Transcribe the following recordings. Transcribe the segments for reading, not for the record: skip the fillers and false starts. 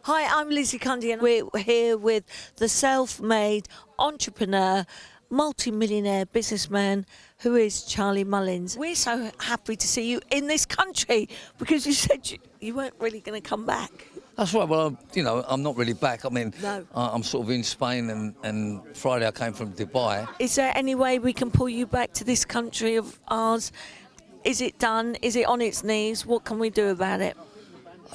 Hi, I'm Lizzie and we're here with the self-made entrepreneur, multi-millionaire businessman who is Charlie Mullins. We're so happy to see you in this country because you said you weren't really going to come back. That's right. Well, I'm not really back. I mean, No. I'm sort of in Spain, and Friday I came from Dubai. Is there any way we can pull you back to this country of ours? Is it done? Is it on its knees? What can we do about it?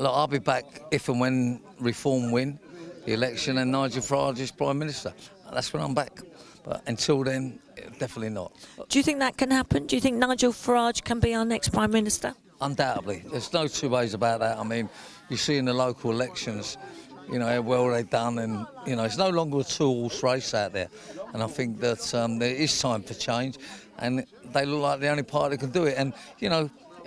Look, I'll be back if and when Reform win the election and Nigel Farage is Prime Minister. That's when I'm back. But until then, definitely not. Do you think that can happen? Do you think Nigel Farage can be our next Prime Minister? Undoubtedly. There's no two ways about that. I mean, you see in the local elections, how well they've done, and, it's no longer a two-horse race out there. And I think that there is time for change, and they look like the only party that can do it. And,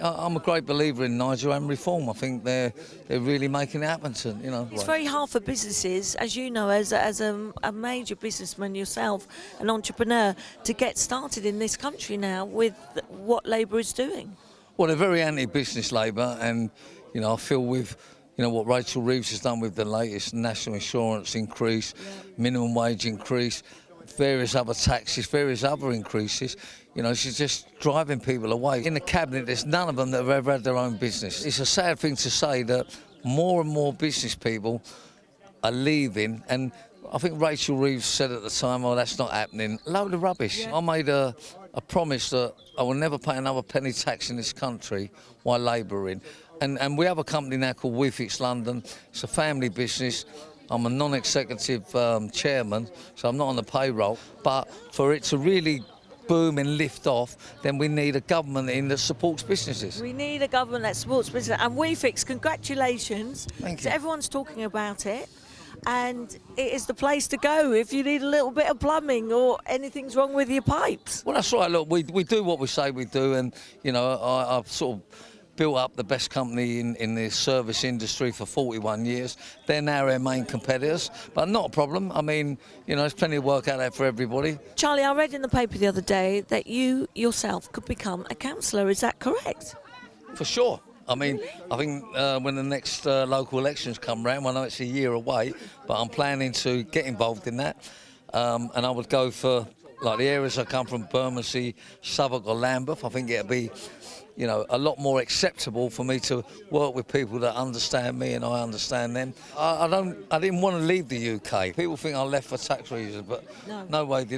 I'm a great believer in Nigel and reform. I think they're really making it happen. It's very hard for businesses, as you know, as a major businessman yourself, an entrepreneur, to get started in this country now with what Labour is doing. Well, they're very anti-business Labour, and I feel with what Rachel Reeves has done with the latest national insurance increase, minimum wage increase, various other taxes, various other increases. She's just driving people away. In the cabinet, there's none of them that have ever had their own business. It's a sad thing to say that more and more business people are leaving, and I think Rachel Reeves said at the time, "Oh, that's not happening." Load of rubbish. Yeah. I made a promise that I will never pay another penny tax in this country while labouring. And we have a company now called WeFix London. It's a family business. I'm a non-executive chairman, so I'm not on the payroll. But for it to really boom and lift off, then we need a government in that supports businesses. We need a government that supports business. And WeFix, congratulations. Thank you. So everyone's talking about it. And it is the place to go if you need a little bit of plumbing or anything's wrong with your pipes. Well, that's right. Look, we do what we say we do, and I've sort of built up the best company in the service industry for 41 years. They're now our main competitors, but not a problem. I mean, there's plenty of work out there for everybody. Charlie, I read in the paper the other day that you yourself could become a councillor. Is that correct? For sure. I mean, I think when the next local elections come round, I know it's a year away, but I'm planning to get involved in that. And I would go for, like, the areas I come from, Bermondsey, Southwark or Lambeth. I think it'll be, a lot more acceptable for me to work with people that understand me and I understand them. I didn't want to leave the UK. People think I left for tax reasons, but no way did I.